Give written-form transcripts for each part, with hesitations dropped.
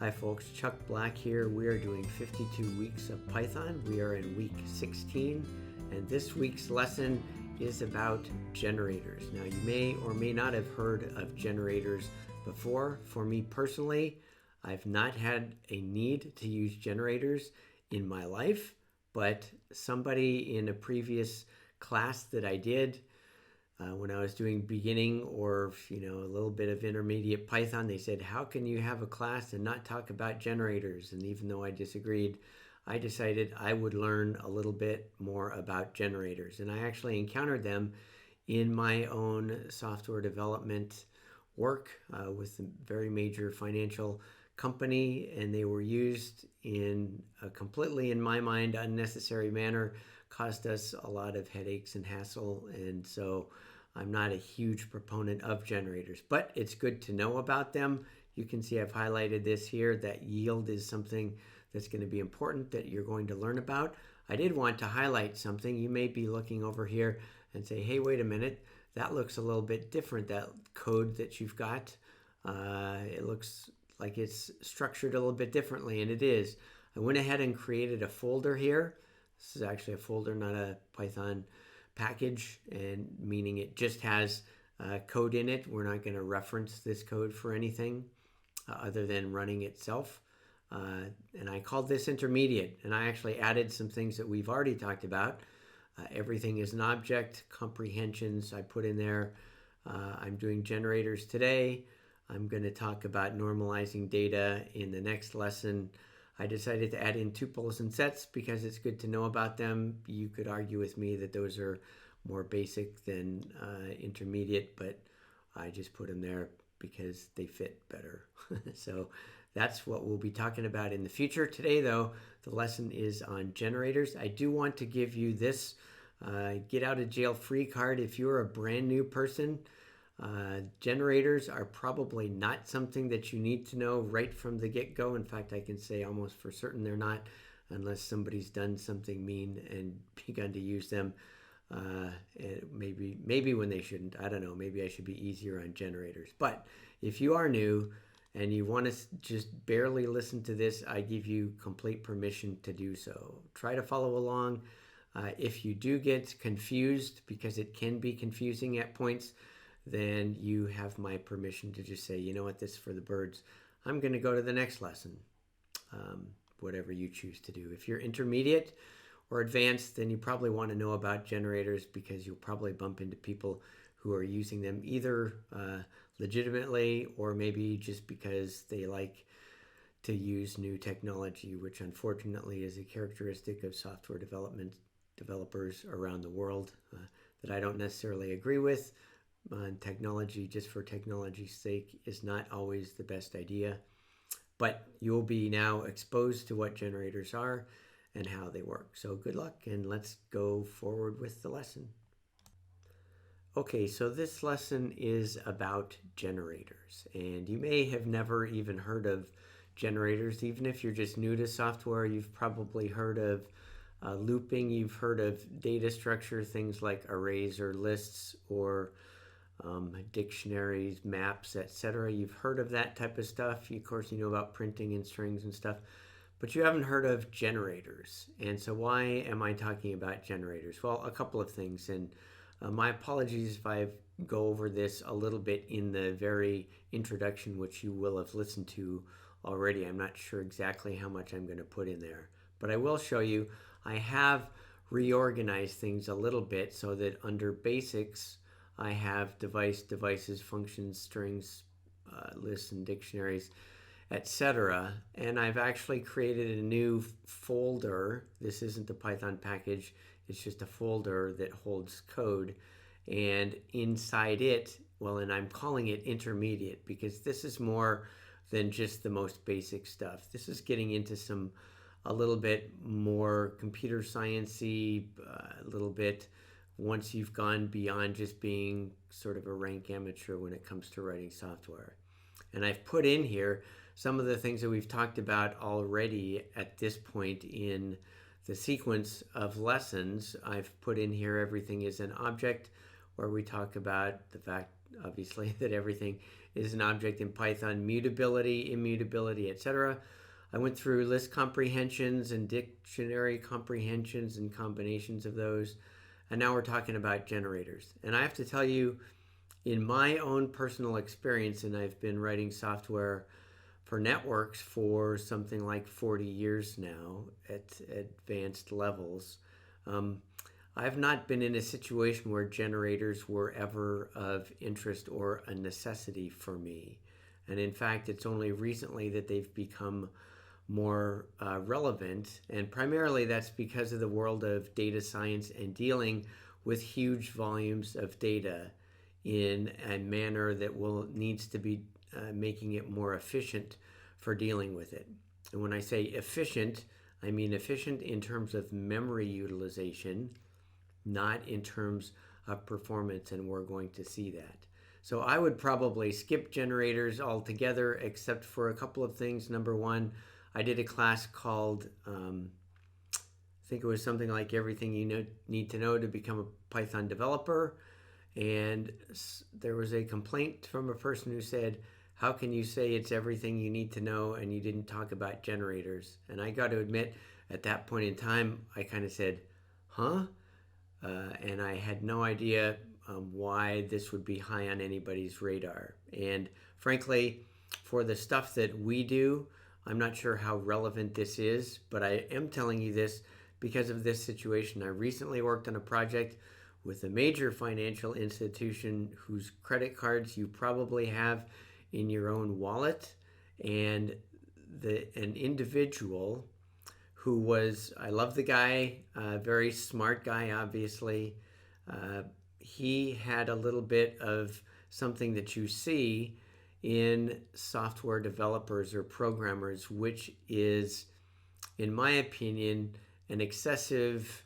Hi folks, Chuck Black here. We are doing 52 weeks of Python. We are in week 16, and this week's lesson is about generators. Now, you may or may not have heard of generators before. For me personally, I've not had a need to use generators in my life, but somebody in a previous class that I did when I was doing beginning or a little bit of intermediate Python, they said, how can you have a class and not talk about generators? And even though I disagreed, I decided I would learn a little bit more about generators. And I actually encountered them in my own software development work with a very major financial company, and they were used in a completely, in my mind, unnecessary manner, caused us a lot of headaches and hassle. And so I'm not a huge proponent of generators, but it's good to know about them. You can see I've highlighted this here, that yield is something that's going to be important that you're going to learn about. I did want to highlight something. You may be looking over here and say, hey, wait a minute, that looks a little bit different, that code that you've got. It looks like it's structured a little bit differently, and it is. I went ahead and created a folder here. This is actually a folder, not a Python package, and meaning it just has code in it. We're not going to reference this code for anything other than running itself. And I called this intermediate, and I actually added some things that we've already talked about. Everything is an object, comprehensions I put in there. I'm doing generators today. I'm going to talk about normalizing data in the next lesson. I decided to add in tuples and sets because it's good to know about them. You could argue with me that those are more basic than intermediate, but I just put them there because they fit better. So that's what we'll be talking about in the future. Today, though, the lesson is on generators. I do want to give you this get out of jail free card if you're a brand new person. Generators are probably not something that you need to know right from the get-go. In fact, I can say almost for certain they're not, unless somebody's done something mean and begun to use them. Maybe when they shouldn't. I don't know. Maybe I should be easier on generators. But if you are new and you want to just barely listen to this, I give you complete permission to do so. Try to follow along. If you do get confused, because it can be confusing at points, then you have my permission to just say, you know what, this is for the birds. I'm going to go to the next lesson, whatever you choose to do. If you're intermediate or advanced, then you probably want to know about generators because you'll probably bump into people who are using them either legitimately or maybe just because they like to use new technology, which unfortunately is a characteristic of software developers around the world that I don't necessarily agree with. Technology, just for technology's sake, is not always the best idea. But you'll be now exposed to what generators are and how they work. So good luck, and let's go forward with the lesson. Okay, so this lesson is about generators, and you may have never even heard of generators. Even if you're just new to software, you've probably heard of looping, you've heard of data structure, things like arrays or lists or dictionaries, maps, etc. You've heard of that type of stuff. Of course, you know about printing and strings and stuff, but you haven't heard of generators. And so why am I talking about generators? Well, a couple of things, and my apologies if I go over this a little bit in the very introduction, which you will have listened to already. I'm not sure exactly how much I'm going to put in there, but I will show you. I have reorganized things a little bit so that under basics, I have devices, functions, strings, lists, and dictionaries, etc. And I've actually created a new folder. This isn't the Python package. It's just a folder that holds code. And inside it, well, and I'm calling it intermediate because this is more than just the most basic stuff. This is getting into a little bit more computer science-y, a little bit once you've gone beyond just being sort of a rank amateur when it comes to writing software. And I've put in here some of the things that we've talked about already at this point in the sequence of lessons. I've put in here everything is an object, where we talk about the fact, obviously, that everything is an object in Python, mutability, immutability, etc. I went through list comprehensions and dictionary comprehensions and combinations of those. And now we're talking about generators. And I have to tell you, in my own personal experience, and I've been writing software for networks for something like 40 years now at advanced levels, I've not been in a situation where generators were ever of interest or a necessity for me. And in fact, it's only recently that they've become more relevant. And primarily that's because of the world of data science and dealing with huge volumes of data in a manner that needs to be making it more efficient for dealing with it. And when I say efficient, I mean efficient in terms of memory utilization, not in terms of performance, and we're going to see that. So I would probably skip generators altogether, except for a couple of things. Number one, I did a class called, I think it was something like Everything You Need to Know to Become a Python Developer. And there was a complaint from a person who said, how can you say it's everything you need to know and you didn't talk about generators? And I got to admit, at that point in time, I kind of said, huh? And I had no idea why this would be high on anybody's radar. And frankly, for the stuff that we do, I'm not sure how relevant this is, but I am telling you this because of this situation. I recently worked on a project with a major financial institution whose credit cards you probably have in your own wallet, and an individual who was, I love the guy, very smart guy, obviously. He had a little bit of something that you see in software developers or programmers, which is, in my opinion, an excessive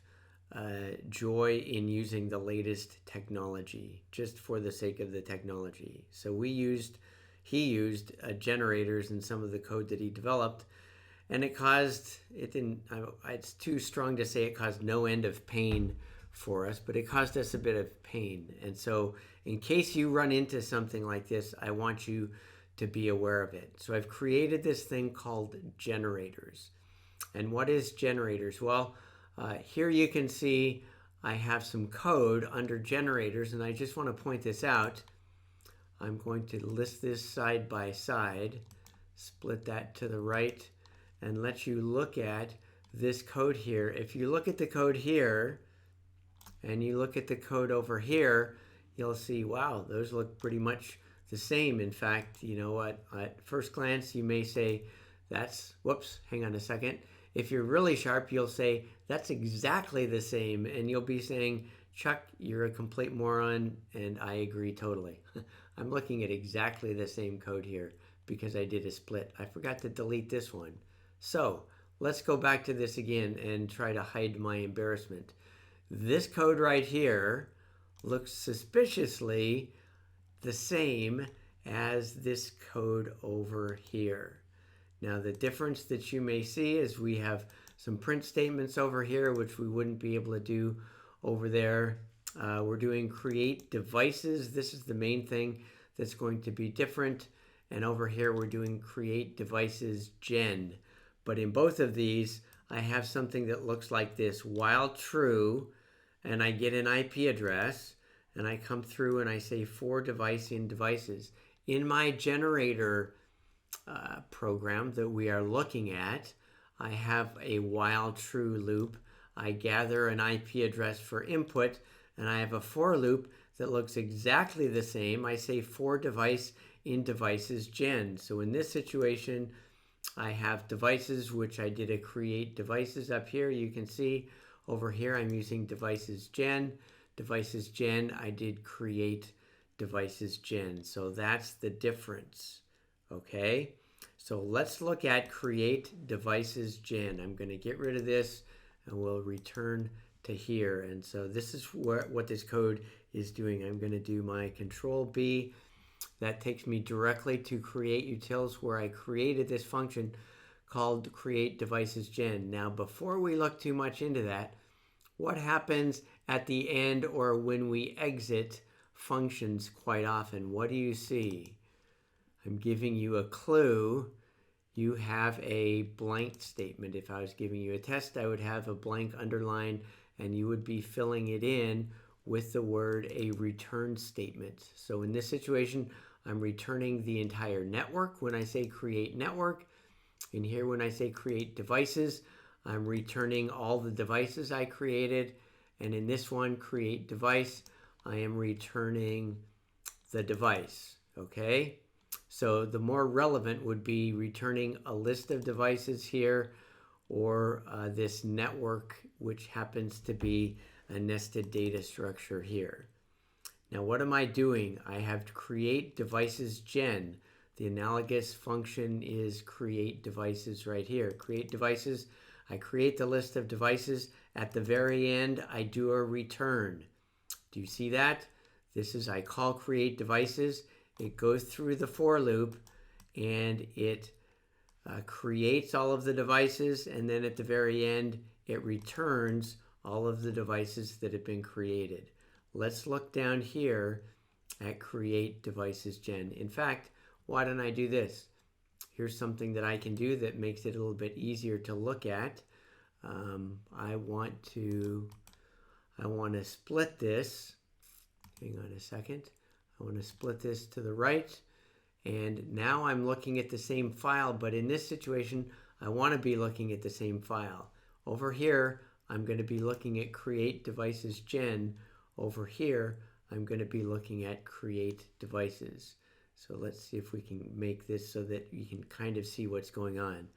joy in using the latest technology just for the sake of the technology. So he used generators in some of the code that he developed, and it's too strong to say it caused no end of pain for us, but it caused us a bit of pain. And so in case you run into something like this, I want you to be aware of it. So I've created this thing called generators. And what is generators? Well, here you can see I have some code under generators, and I just want to point this out. I'm going to list this side by side, split that to the right, and let you look at this code here. If you look at the code here, and you look at the code over here, you'll see, wow, those look pretty much the same. In fact, you know what? At first glance, you may say, whoops, hang on a second. If you're really sharp, you'll say, that's exactly the same. And you'll be saying, Chuck, you're a complete moron, and I agree totally. I'm looking at exactly the same code here because I did a split. I forgot to delete this one. So let's go back to this again and try to hide my embarrassment. This code right here looks suspiciously the same as this code over here. Now the difference that you may see is we have some print statements over here, which we wouldn't be able to do over there. We're doing create devices. This is the main thing that's going to be different. And over here, we're doing create devices gen. But in both of these, I have something that looks like this, while true, and I get an IP address, and I come through and I say for device in devices. In my generator program that we are looking at, I have a while true loop. I gather an IP address for input, and I have a for loop that looks exactly the same. I say for device in devices gen. So in this situation, I have devices, which I did a create devices up here. You can see over here, I'm using devices gen. Devices gen, I did create devices gen. So that's the difference, okay? So let's look at create devices gen. I'm going to get rid of this, and we'll return to here. And so this is what this code is doing. I'm going to do my control B. That takes me directly to create utils, where I created this function called create devices gen. Now, before we look too much into that, what happens at the end or when we exit functions quite often? What do you see? I'm giving you a clue. You have a blank statement. If I was giving you a test, I would have a blank underline, and you would be filling it in with the word a return statement. So in this situation, I'm returning the entire network when I say create network. And here when I say create devices, I'm returning all the devices I created. And in this one, create device, I am returning the device, okay? So the more relevant would be returning a list of devices here, or this network, which happens to be a nested data structure here. Now what am I doing? I have create devices gen. The analogous function is create devices right here. Create devices, I create the list of devices. At the very end, I do a return. Do you see that? This is, I call create devices. It goes through the for loop, and it creates all of the devices, and then at the very end, it returns all of the devices that have been created. Let's look down here at create devices gen. In fact, why don't I do this? Here's something that I can do that makes it a little bit easier to look at. I want to split this. Hang on a second. I want to split this to the right. And now I'm looking at the same file, but in this situation, I want to be looking at the same file. Over here, I'm going to be looking at create devices gen. Over here, I'm going to be looking at create devices. So let's see if we can make this so that you can kind of see what's going on.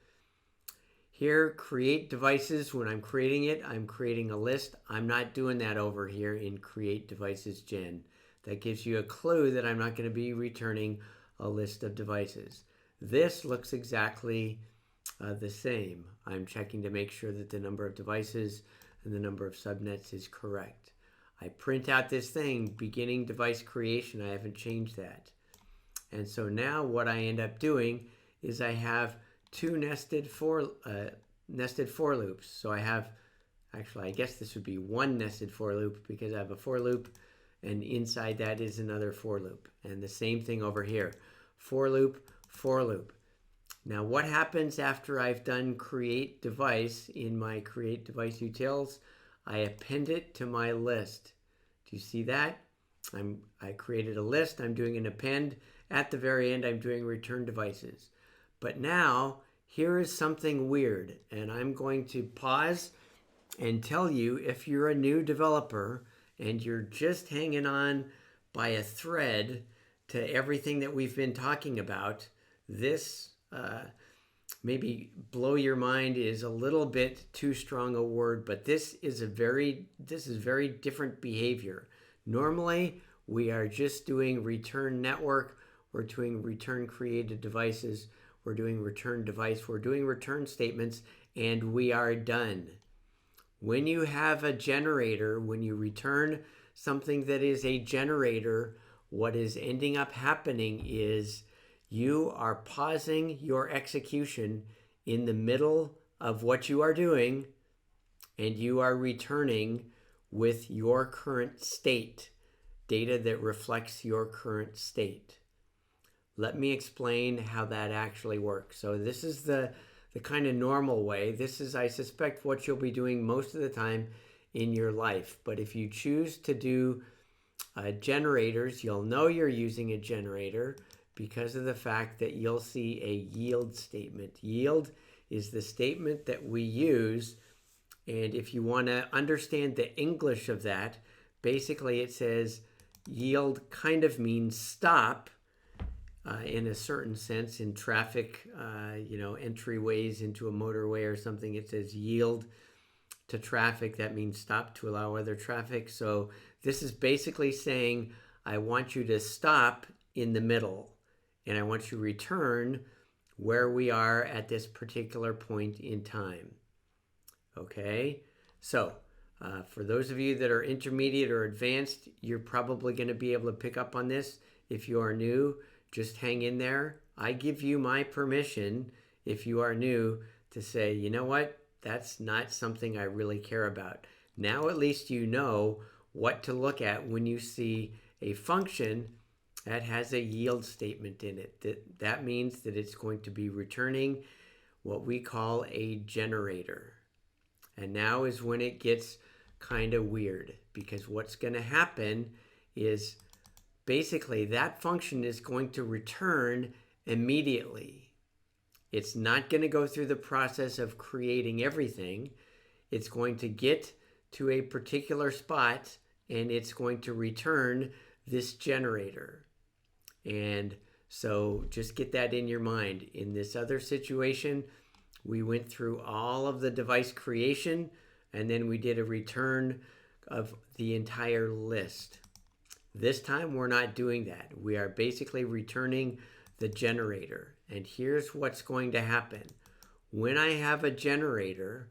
Here, create devices, when I'm creating it, I'm creating a list. I'm not doing that over here in create devices gen. That gives you a clue that I'm not going to be returning a list of devices. This looks exactly the same. I'm checking to make sure that the number of devices and the number of subnets is correct. I print out this thing, beginning device creation. I haven't changed that. And so now what I end up doing is I have two nested for loops. So I have, actually, I guess this would be one nested for loop, because I have a for loop, and inside that is another for loop. And the same thing over here. For loop, for loop. Now what happens after I've done create device in my create device utils? I append it to my list. Do you see that? I created a list. I'm doing an append. At the very end, I'm doing return devices. But now, here is something weird, and I'm going to pause and tell you, if you're a new developer and you're just hanging on by a thread to everything that we've been talking about, this maybe blow your mind is a little bit too strong a word, but this is very different behavior. Normally, we are just doing return network, we're doing return created devices, we're doing return device, we're doing return statements, and we are done. When you have a generator, when you return something that is a generator, what is ending up happening is you are pausing your execution in the middle of what you are doing, and you are returning with your current state, data that reflects your current state. Let me explain how that actually works. So this is the kind of normal way. This is, I suspect, what you'll be doing most of the time in your life. But if you choose to do generators, you'll know you're using a generator because of the fact that you'll see a yield statement. Yield is the statement that we use. And if you want to understand the English of that, basically it says yield kind of means stop. In a certain sense, in traffic, entryways into a motorway or something, it says yield to traffic. That means stop to allow other traffic. So this is basically saying, I want you to stop in the middle, and I want you to return where we are at this particular point in time. Okay? So for those of you that are intermediate or advanced, you're probably going to be able to pick up on this. If you are new, just hang in there. I give you my permission, if you are new, to say, you know what, that's not something I really care about. Now at least you know what to look at when you see a function That has a yield statement in it. That means that it's going to be returning what we call a generator. And now is when it gets kind of weird, because what's going to happen is basically that function is going to return immediately. It's not going to go through the process of creating everything. It's going to get to a particular spot and it's going to return this generator. And so just get that in your mind. In this other situation, we went through all of the device creation and then we did a return of the entire list. This time we're not doing that. We are basically returning the generator. And here's what's going to happen. When I have a generator,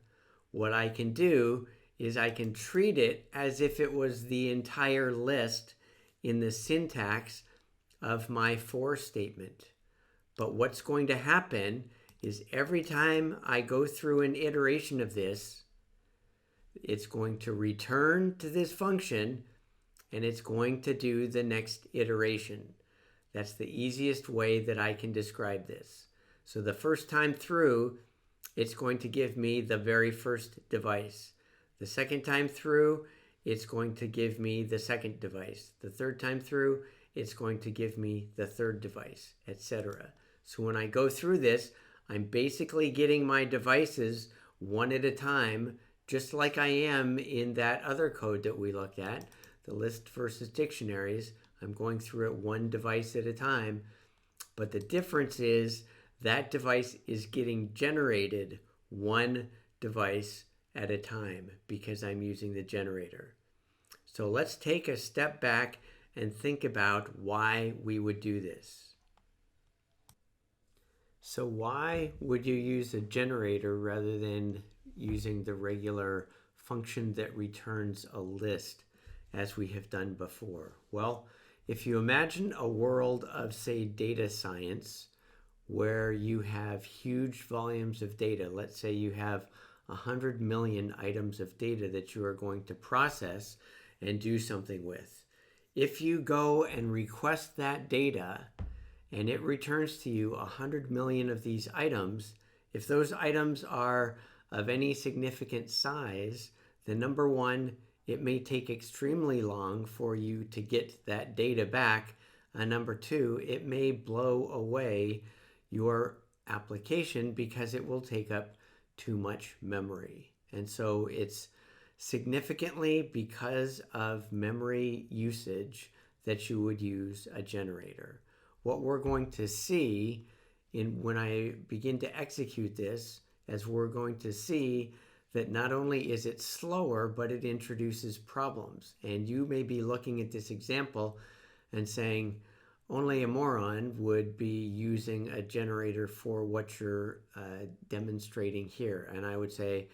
what I can do is I can treat it as if it was the entire list in the syntax of my for statement. But what's going to happen is every time I go through an iteration of this, it's going to return to this function and it's going to do the next iteration. That's the easiest way that I can describe this. So the first time through, it's going to give me the very first device. The second time through, it's going to give me the second device. The third time through, it's going to give me the third device, etc. So when I go through this, I'm basically getting my devices one at a time, just like I am in that other code that we looked at, the list versus dictionaries. I'm going through it one device at a time. But the difference is that device is getting generated one device at a time because I'm using the generator. So let's take a step back and think about why we would do this. So why would you use a generator rather than using the regular function that returns a list as we have done before? Well, if you imagine a world of, say, data science, where you have huge volumes of data, let's say you have 100 million items of data that you are going to process and do something with. If you go and request that data and it returns to you 100 million of these items, if those items are of any significant size, then number one, it may take extremely long for you to get that data back. And number two, it may blow away your application because it will take up too much memory. And so it's significantly because of memory usage that you would use a generator. What we're going to see when I begin to execute this, as we're going to see that not only is it slower, but it introduces problems. And you may be looking at this example and saying, only a moron would be using a generator for what you're demonstrating here. And I would say,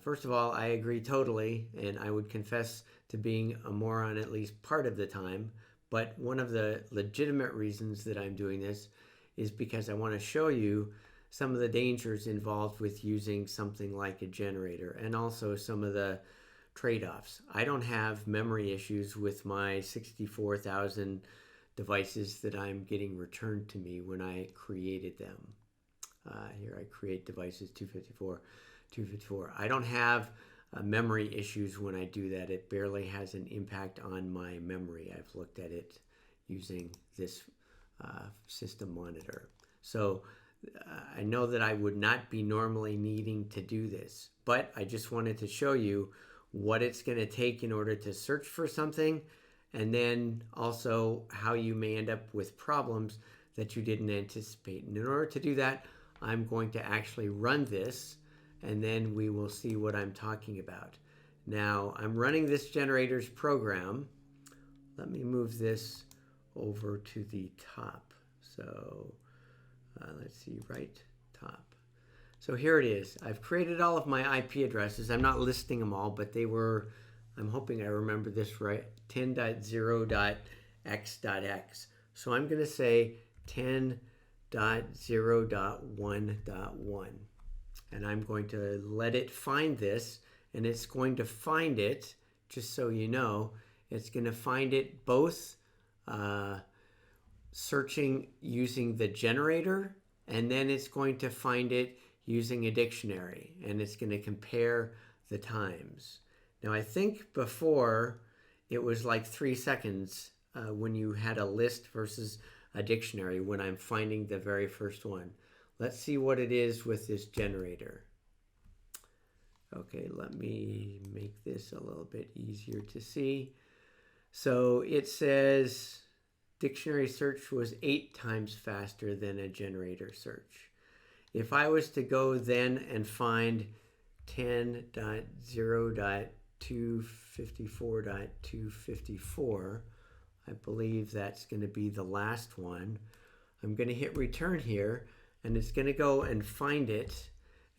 first of all, I agree totally, and I would confess to being a moron at least part of the time. But one of the legitimate reasons that I'm doing this is because I want to show you some of the dangers involved with using something like a generator and also some of the trade-offs. I don't have memory issues with my 64,000 devices that I'm getting returned to me when I created them. Here I create devices 254. I don't have memory issues when I do that. It barely has an impact on my memory. I've looked at it using this system monitor. So I know that I would not be normally needing to do this, but I just wanted to show you what it's going to take in order to search for something, and then also how you may end up with problems that you didn't anticipate. And in order to do that, I'm going to actually run this, and then we will see what I'm talking about. Now, I'm running this generator's program. Let me move this over to the top. So let's see, right top. So here it is. I've created all of my IP addresses. I'm not listing them all, but they were, I'm hoping I remember this right, 10.0.x.x. So I'm going to say 10.0.1.1. And I'm going to let it find this, and it's going to find it, just so you know, it's going to find it both searching using the generator, and then it's going to find it using a dictionary, and it's going to compare the times. Now, I think before it was like 3 seconds when you had a list versus a dictionary when I'm finding the very first one. Let's see what it is with this generator. Okay, let me make this a little bit easier to see. So it says dictionary search was 8 times faster than a generator search. If I was to go then and find 10.0.254.254, I believe that's going to be the last one. I'm going to hit return here, and it's going to go and find it.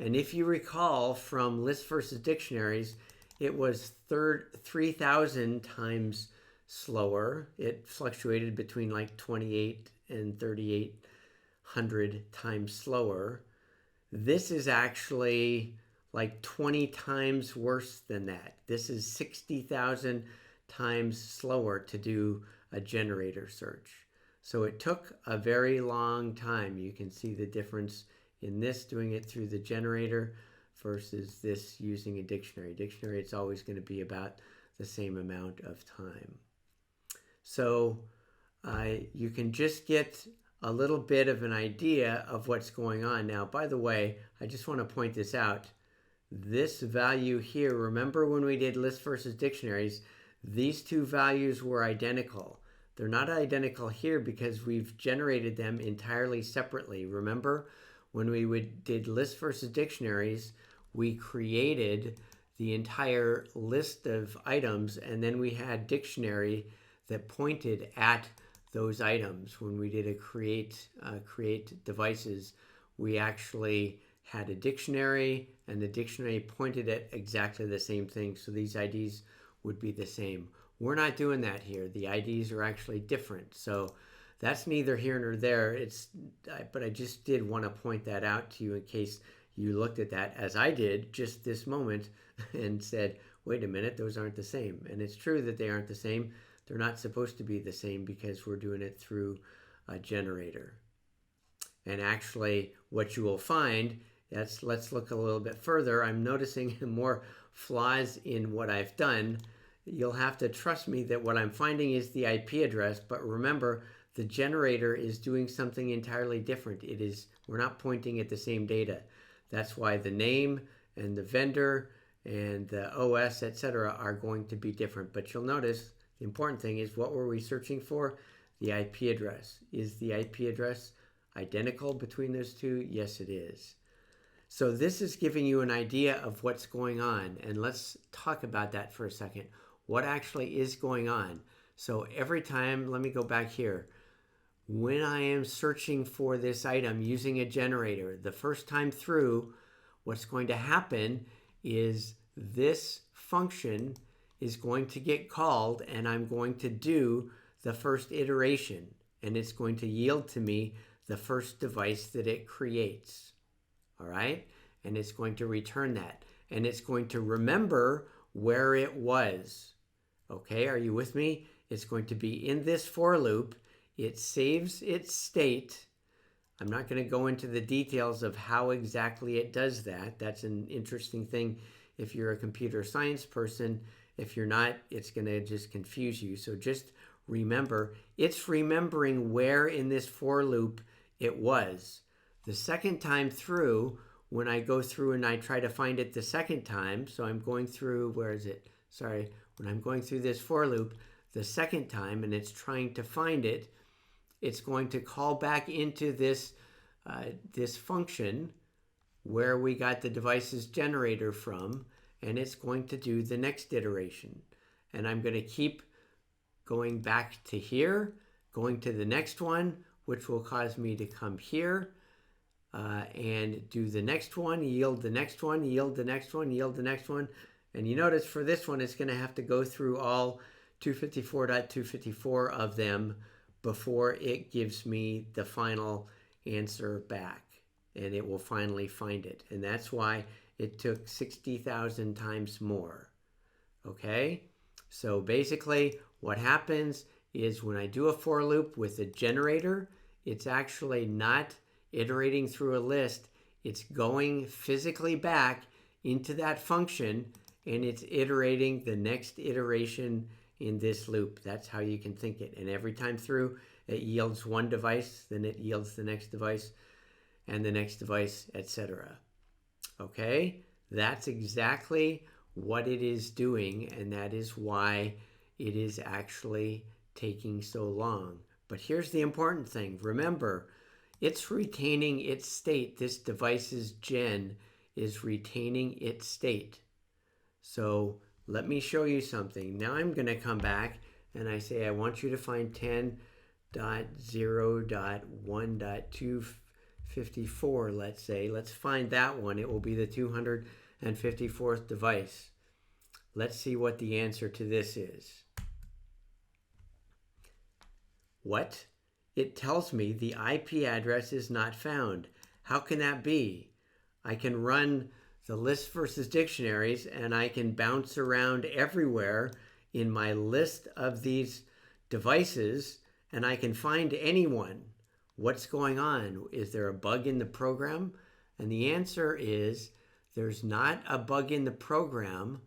And if you recall from lists versus dictionaries, it was 3,000 times slower. It fluctuated between like 28 and 3,800 times slower. This is actually like 20 times worse than that. This is 60,000 times slower to do a generator search. So it took a very long time. You can see the difference in this doing it through the generator versus this using a dictionary. Dictionary, it's always going to be about the same amount of time. So you can just get a little bit of an idea of what's going on. Now, by the way, I just want to point this out. This value here, remember when we did lists versus dictionaries, these two values were identical. They're not identical here because we've generated them entirely separately. Remember when we did lists versus dictionaries, we created the entire list of items, and then we had dictionary that pointed at those items. When we did a create devices, we actually had a dictionary, and the dictionary pointed at exactly the same thing, so these IDs would be the same. We're not doing that here. The IDs are actually different, so that's neither here nor there. But I just did want to point that out to you in case you looked at that, as I did just this moment, and said, wait a minute, those aren't the same. And it's true that they aren't the same. They're not supposed to be the same because we're doing it through a generator. And actually, what you will find, let's look a little bit further. I'm noticing more flaws in what I've done. You'll have to trust me that what I'm finding is the IP address, but remember, the generator is doing something entirely different. We're not pointing at the same data. That's why the name and the vendor and the OS, etc., are going to be different. But you'll notice the important thing is, what were we searching for? The IP address. Is the IP address identical between those two? Yes, it is. So this is giving you an idea of what's going on. And let's talk about that for a second. What actually is going on? So every time, let me go back here. When I am searching for this item using a generator, the first time through, what's going to happen is this function is going to get called, and I'm going to do the first iteration, and it's going to yield to me the first device that it creates. All right? And it's going to return that, and it's going to remember where it was. Okay, are you with me? It's going to be in this for loop. It saves its state. I'm not going to go into the details of how exactly it does that. That's an interesting thing if you're a computer science person. If you're not, it's going to just confuse you. So just remember, it's remembering where in this for loop it was. The second time through, when I go through and I try to find it the second time, so I'm going through, where is it? Sorry, when I'm going through this for loop the second time and it's trying to find it, it's going to call back into this function where we got the device's generator from, and it's going to do the next iteration. And I'm going to keep going back to here, going to the next one, which will cause me to come here and do the next one, yield the next one, yield the next one, yield the next one. And you notice for this one, it's going to have to go through all 254.254 of them before it gives me the final answer back. And it will finally find it. And that's why it took 60,000 times more. Okay? So basically, what happens is when I do a for loop with a generator, it's actually not iterating through a list. It's going physically back into that function, and it's iterating the next iteration in this loop. That's how you can think it. And every time through, it yields one device, then it yields the next device, and the next device, etc. Okay? That's exactly what it is doing, and that is why it is actually taking so long. But here's the important thing. Remember, it's retaining its state. This device's gen is retaining its state. So let me show you something. Now I'm going to come back and I say I want you to find 10.0.1.254, let's say. Let's find that one. It will be the 254th device. Let's see what the answer to this is. What? It tells me the IP address is not found. How can that be? I can run the list versus dictionaries and I can bounce around everywhere in my list of these devices and I can find anyone. What's going on? Is there a bug in the program? And the answer is there's not a bug in the program.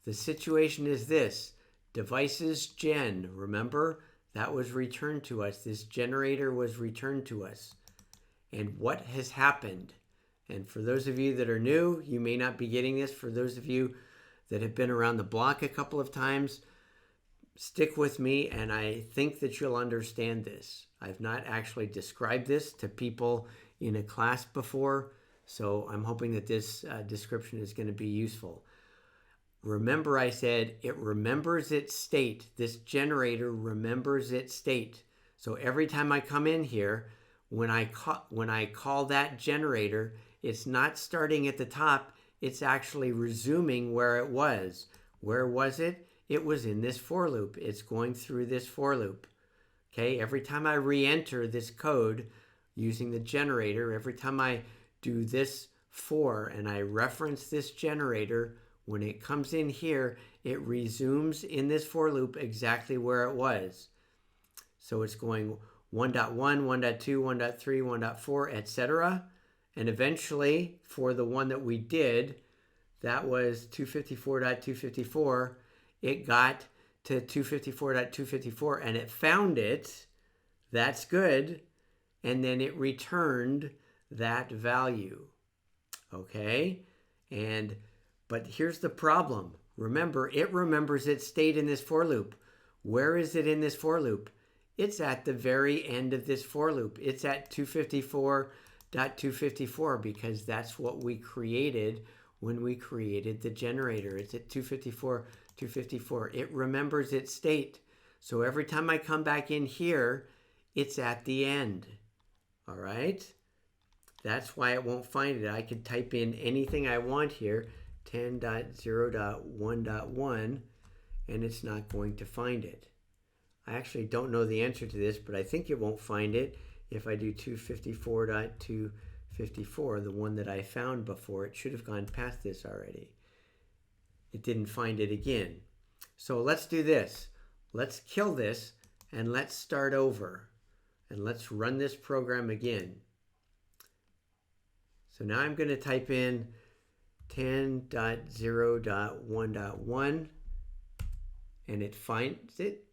The situation is this: devices gen, remember? That was returned to us. This generator was returned to us. And what has happened? And for those of you that are new, you may not be getting this. For those of you that have been around the block a couple of times, stick with me and I think that you'll understand this. I've not actually described this to people in a class before, so I'm hoping that this description is going to be useful. Remember, I said it remembers its state. This generator remembers its state. So every time I come in here, when I call that generator, it's not starting at the top. It's actually resuming where it was. Where was it? It was in this for loop. It's going through this for loop. Okay, every time I re-enter this code using the generator, every time I do this for and I reference this generator, when it comes in here, it resumes in this for loop exactly where it was. So it's going 1.1, 1.2, 1.3, 1.4, etc. And eventually, for the one that we did, that was 254.254, it got to 254.254 and it found it. That's good. And then it returned that value. Okay? But here's the problem. Remember, it remembers its state in this for loop. Where is it in this for loop? It's at the very end of this for loop. It's at 254.254 because that's what we created when we created the generator. It's at 254.254. It remembers its state. So every time I come back in here, it's at the end. All right? That's why it won't find it. I could type in anything I want here, 10.0.1.1, and it's not going to find it. I actually don't know the answer to this, but I think it won't find it if I do 254.254, the one that I found before. It should have gone past this already. It didn't find it again. So let's do this. Let's kill this and let's start over. And let's run this program again. So now I'm going to type in 10.0.1.1 and it finds it.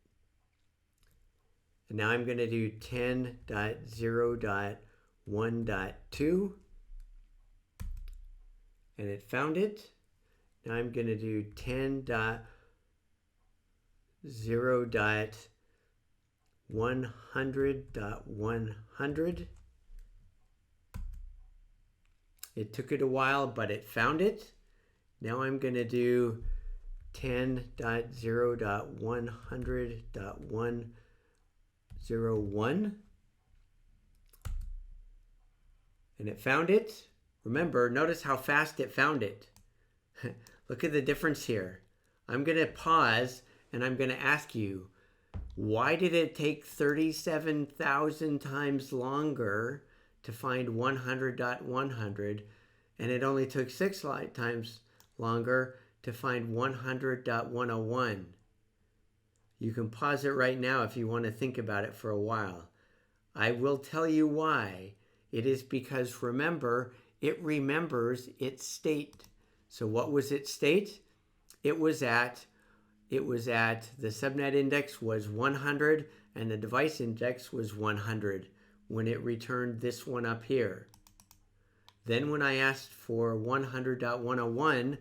And now I'm going to do 10.0.1.2 and it found it. Now I'm going to do 10.0.100.100. It took it a while, but it found it. Now I'm going to do 10.0.100.101. And it found it. Remember, notice how fast it found it. Look at the difference here. I'm going to pause and I'm going to ask you, why did it take 37,000 times longer to find 100.100 and it only took 6 times longer to find 100.101? You can pause it right now if you want to think about it for a while. I will tell you why. It is because, remember, it remembers its state. So what was its state? It was at the subnet index was 100 and the device index was 100 when it returned this one up here. Then when I asked for 100.101,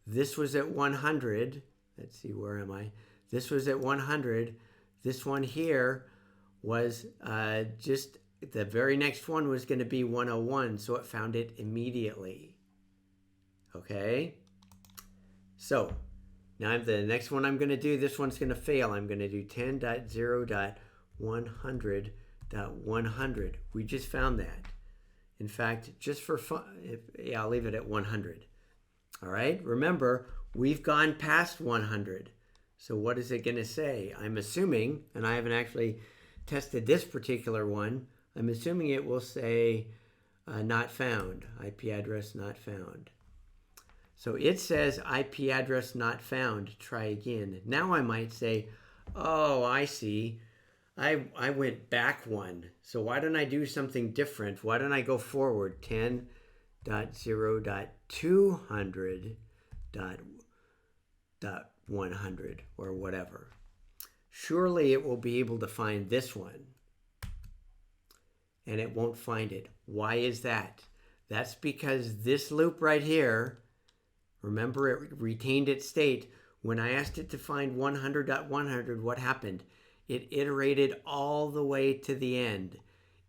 this was at 100. Let's see, where am I? This was at 100. This one here was just the very next one was going to be 101, so it found it immediately. Okay? So now the next one I'm going to do, this one's going to fail. I'm going to do 10.0.100.100. We just found that. In fact, just for fun, I'll leave it at 100. All right? Remember, we've gone past 100. So what is it going to say? I'm assuming, and I haven't actually tested this particular one, I'm assuming it will say not found, IP address not found. So it says IP address not found. Try again. Now I might say, oh, I see. I went back one. So why don't I do something different? Why don't I go forward? 10.0.200.100 or whatever. Surely it will be able to find this one. And it won't find it. Why is that? That's because this loop right here, remember, it retained its state. When I asked it to find 100.100, what happened? It iterated all the way to the end.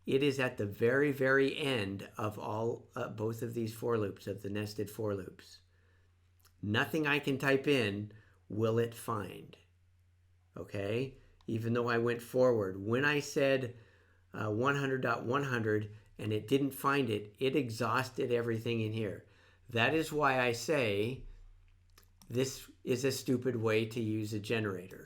It is at the very, very end of both of these for loops, of the nested for loops. Nothing I can type in will it find. Okay? Even though I went forward. When I said 100.100 and it didn't find it, it exhausted everything in here. That is why I say this is a stupid way to use a generator.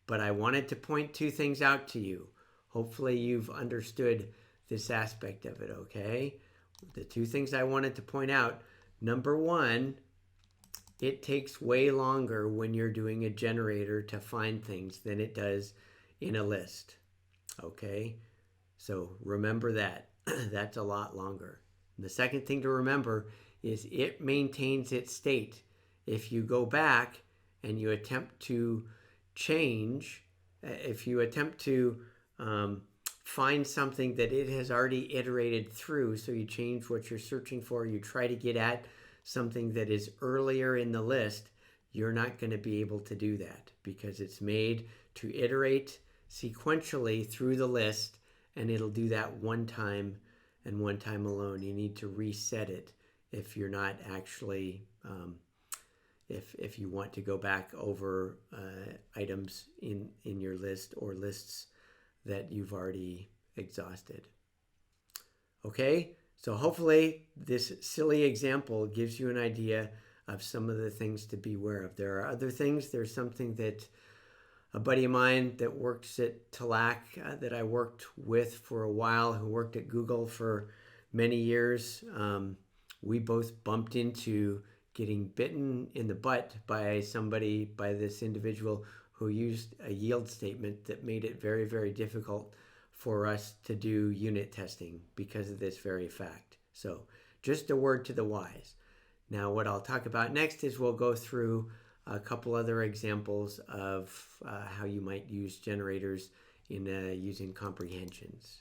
But I wanted to point two things out to you. Hopefully you've understood this aspect of it, okay? The two things I wanted to point out. Number one, it takes way longer when you're doing a generator to find things than it does in a list, okay? So remember that. That's a lot longer. And the second thing to remember is it maintains its state. If you go back and you attempt to change, if you attempt to find something that it has already iterated through, so you change what you're searching for, you try to get at something that is earlier in the list, you're not going to be able to do that because it's made to iterate sequentially through the list, and it'll do that one time and one time alone. You need to reset it if you're not actually, if you want to go back over items in your list or lists that you've already exhausted. Okay, so hopefully this silly example gives you an idea of some of the things to be aware of. There are other things. There's something that a buddy of mine that works at Talac that I worked with for a while, who worked at Google for many years, we both bumped into getting bitten in the butt by this individual who used a yield statement that made it very, very difficult for us to do unit testing because of this very fact. So just a word to the wise. Now what I'll talk about next is we'll go through a couple other examples of how you might use generators in using comprehensions.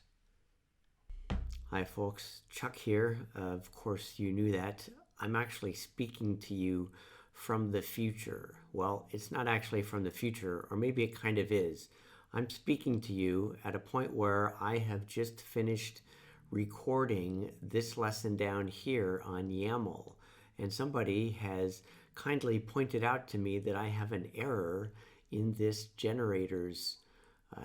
Hi folks, Chuck here. Of course you knew that. I'm actually speaking to you from the future. Well, it's not actually from the future, or maybe it kind of is. I'm speaking to you at a point where I have just finished recording this lesson down here on YAML, and somebody has kindly pointed out to me that I have an error in this generator's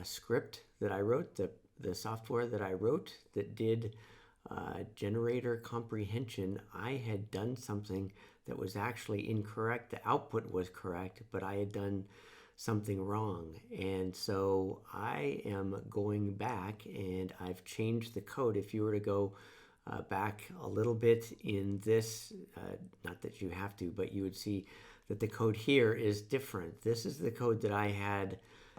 script that I wrote, the software that I wrote that did generator comprehension. I had done something that was actually incorrect. The output was correct, but I had done something wrong. And so I am going back and I've changed the code. If you were to go back a little bit in this, not that you have to, but you would see that the code here is different. This is the code that I had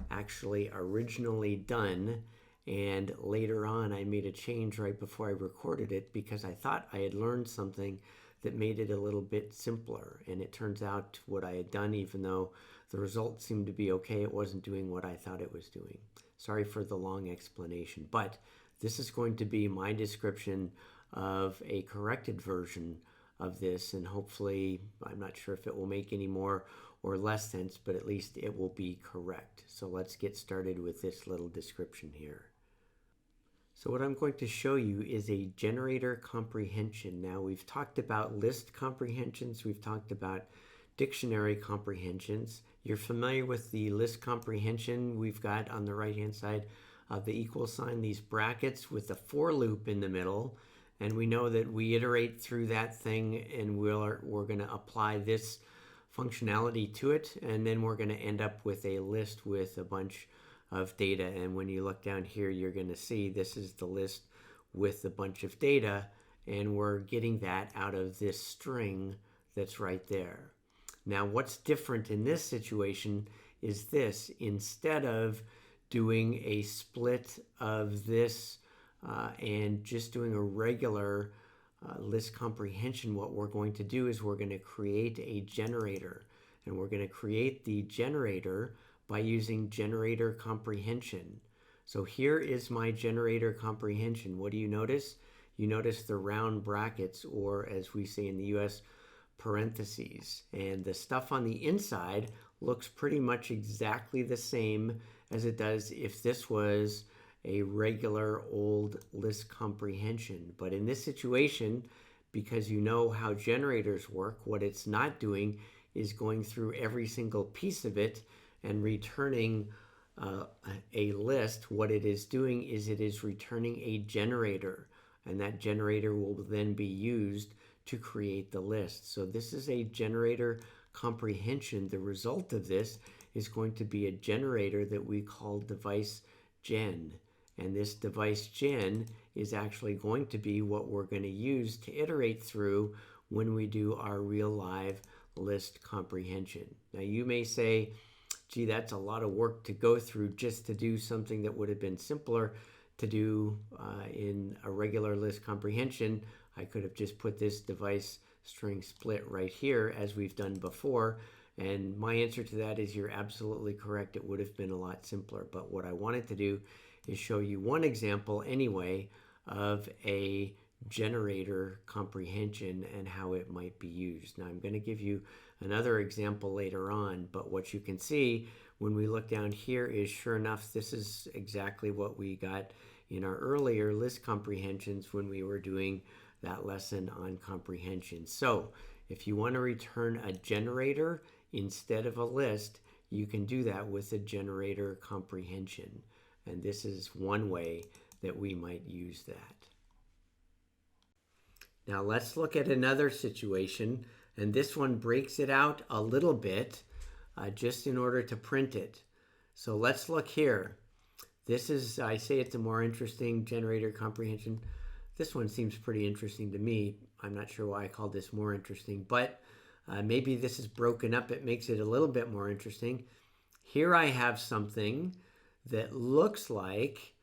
actually originally done, and later on I made a change right before I recorded it because I thought I had learned something that made it a little bit simpler. And it turns out what I had done, even though the results seemed to be okay, it wasn't doing what I thought it was doing. Sorry for the long explanation, but this is going to be my description of a corrected version of this, and hopefully, I'm not sure if it will make any more or less sense, but at least it will be correct. So let's get started with this little description here. So what I'm going to show you is a generator comprehension. Now, we've talked about list comprehensions, we've talked about dictionary comprehensions. You're familiar with the list comprehension. We've got on the right hand side of the equal sign these brackets with a for loop in the middle, and we know that we iterate through that thing, and we're going to apply this functionality to it, and then we're going to end up with a list with a bunch of data. And when you look down here, you're going to see this is the list with a bunch of data, and we're getting that out of this string that's right there. Now, what's different in this situation is this. Instead of doing a split of this and just doing a regular list comprehension, what we're going to do is we're going to create a generator, and we're going to create the generator by using generator comprehension. So here is my generator comprehension. What do you notice? You notice the round brackets, or as we say in the US, parentheses. And the stuff on the inside looks pretty much exactly the same as it does if this was a regular old list comprehension. But in this situation, because you know how generators work, what it's not doing is going through every single piece of it and returning a list. What it is doing is it is returning a generator, and that generator will then be used to create the list. So this is a generator comprehension. The result of this is going to be a generator that we call device gen. And this device gen is actually going to be what we're going to use to iterate through when we do our real live list comprehension. Now you may say, gee, that's a lot of work to go through just to do something that would have been simpler to do in a regular list comprehension. I could have just put this device string split right here as we've done before. And my answer to that is you're absolutely correct. It would have been a lot simpler. But what I wanted to do is show you one example anyway of a generator comprehension and how it might be used. Now I'm going to give you another example later on, but what you can see when we look down here is sure enough, this is exactly what we got in our earlier list comprehensions when we were doing that lesson on comprehension. So if you want to return a generator instead of a list, you can do that with a generator comprehension. And this is one way that we might use that. Now let's look at another situation, and this one breaks it out a little bit just in order to print it. So let's look here. This is, I say it's a more interesting generator comprehension. This one seems pretty interesting to me. I'm not sure why I called this more interesting, but maybe this is broken up. It makes it a little bit more interesting. Here I have something that looks like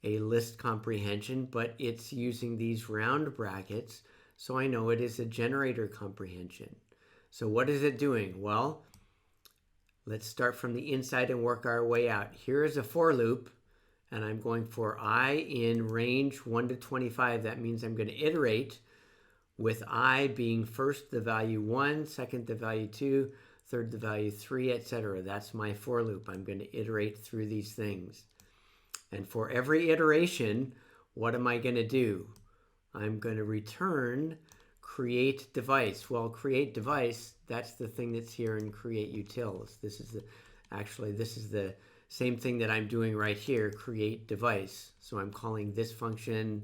a list comprehension, but it's using these round brackets, so I know it is a generator comprehension. So what is it doing? Well, let's start from the inside and work our way out. Here is a for loop, and I'm going for I in range 1 to 25. That means I'm going to iterate with I being first the value 1, second the value 2, third the value 3, etc. That's my for loop. I'm going to iterate through these things. And for every iteration, what am I going to do? I'm going to return create device. Well, create device, that's the thing that's here in create utils. This is the same thing that I'm doing right here, create device. So I'm calling this function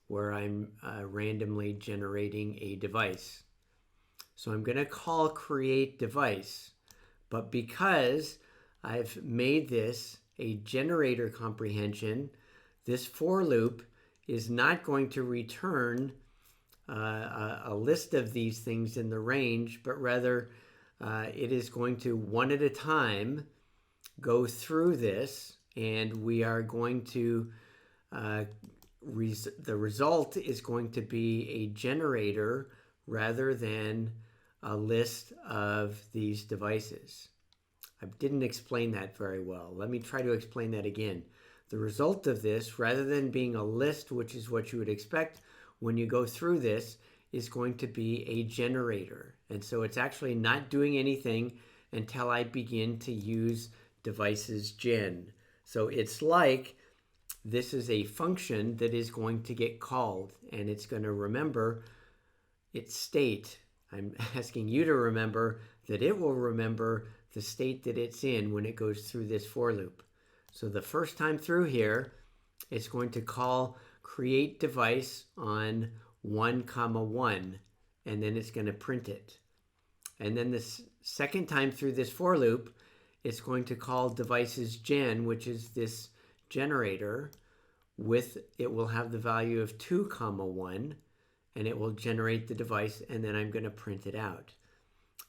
where I'm randomly generating a device. So I'm going to call create device, but because I've made this a generator comprehension, this for loop is not going to return a list of these things in the range, but rather it is going to one at a time go through this, and we are going to the result is going to be a generator rather than a list of these devices. I didn't explain that very well. Let me try to explain that again. The result of this, rather than being a list, which is what you would expect when you go through this, is going to be a generator. And so it's actually not doing anything until I begin to use devices gen. So it's like this is a function that is going to get called, and it's going to remember its state. I'm asking you to remember that it will remember the state that it's in when it goes through this for loop. So the first time through here, it's going to call create device on 1, 1, and then it's going to print it. And then the second time through this for loop, it's going to call devices gen, which is this generator, it will have the value of 2, 1, and it will generate the device, and then I'm going to print it out.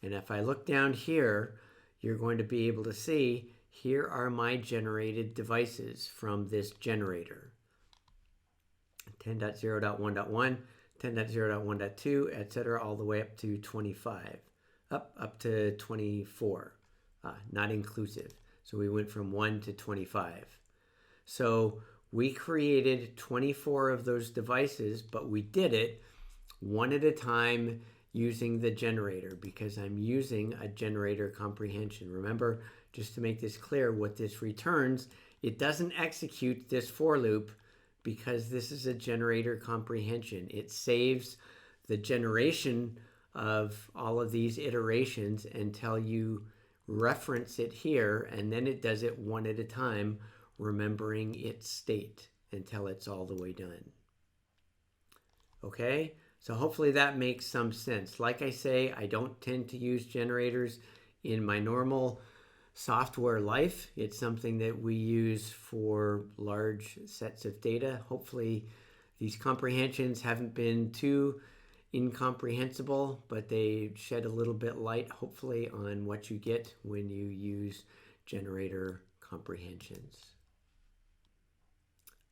And if I look down here, you're going to be able to see here are my generated devices from this generator. 10.0.1.1, 10.0.1.2, etc., all the way up to 25, up to 24, not inclusive. So we went from 1 to 25. So we created 24 of those devices, but we did it one at a time using the generator because I'm using a generator comprehension. Remember, just to make this clear, what this returns, it doesn't execute this for loop because this is a generator comprehension. It saves the generation of all of these iterations until you reference it here, and then it does it one at a time, remembering its state until it's all the way done. Okay, so hopefully that makes some sense. Like I say, I don't tend to use generators in my normal software life. It's something that we use for large sets of data. Hopefully these comprehensions haven't been too incomprehensible, but they shed a little bit light, hopefully, on what you get when you use generator comprehensions.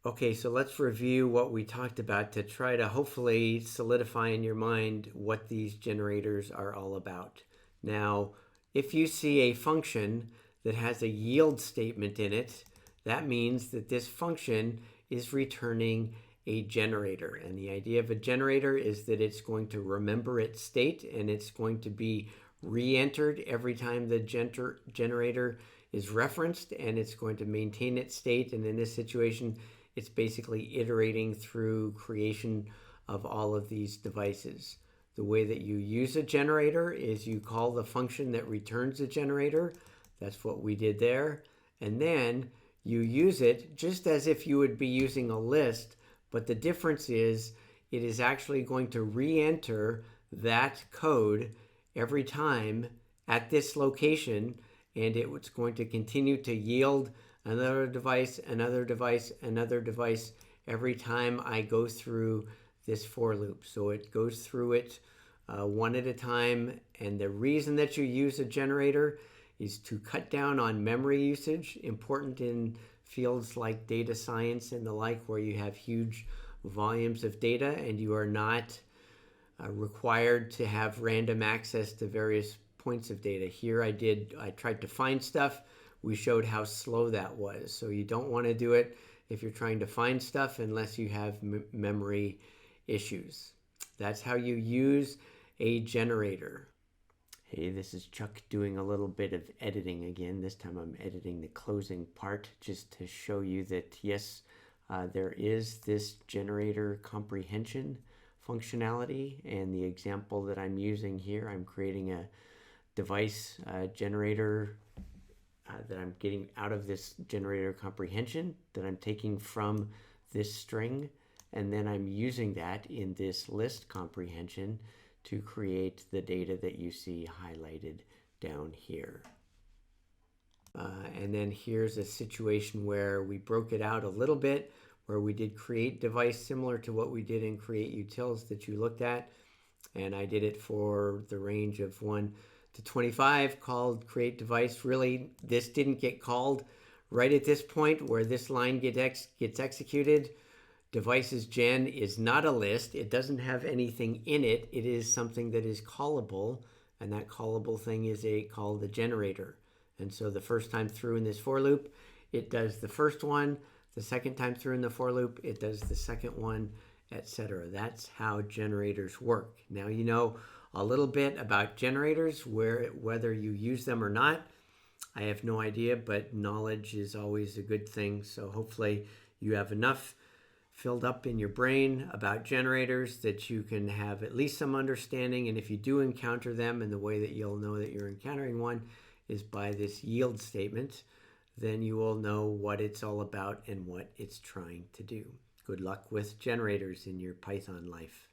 Okay, so let's review what we talked about to try to hopefully solidify in your mind what these generators are all about. Now, if you see a function that has a yield statement in it, that means that this function is returning a generator. And the idea of a generator is that it's going to remember its state and it's going to be re-entered every time the generator is referenced, and it's going to maintain its state. And in this situation, it's basically iterating through creation of all of these devices. The way that you use a generator is you call the function that returns a generator. That's what we did there. And then you use it just as if you would be using a list, but the difference is it is actually going to re-enter that code every time at this location, and it's going to continue to yield another device, another device, another device every time I go through this for loop. So it goes through it one at a time, and the reason that you use a generator is to cut down on memory usage, important in fields like data science and the like, where you have huge volumes of data and you are not required to have random access to various points of data. Here I tried to find stuff. We showed how slow that was. So you don't want to do it if you're trying to find stuff unless you have memory issues. That's how you use a generator. Hey, this is Chuck doing a little bit of editing again. This time I'm editing the closing part just to show you that yes, there is this generator comprehension functionality, and the example that I'm using here, I'm creating a device generator that I'm getting out of this generator comprehension that I'm taking from this string, and then I'm using that in this list comprehension to create the data that you see highlighted down here. And then here's a situation where we broke it out a little bit, where we did create device similar to what we did in create utils that you looked at, and I did it for the range of 1 to 25 called create device. Really, this didn't get called right at this point where this line gets executed. Devices gen is not a list. It doesn't have anything in it. It is something that is callable, and that callable thing is called a generator. And so the first time through in this for loop, it does the first one. The second time through in the for loop, it does the second one, etc. That's how generators work. Now you know a little bit about generators, whether you use them or not. I have no idea, but knowledge is always a good thing. So hopefully you have enough filled up in your brain about generators that you can have at least some understanding. And if you do encounter them, and the way that you'll know that you're encountering one is by this yield statement, then you will know what it's all about and what it's trying to do. Good luck with generators in your Python life.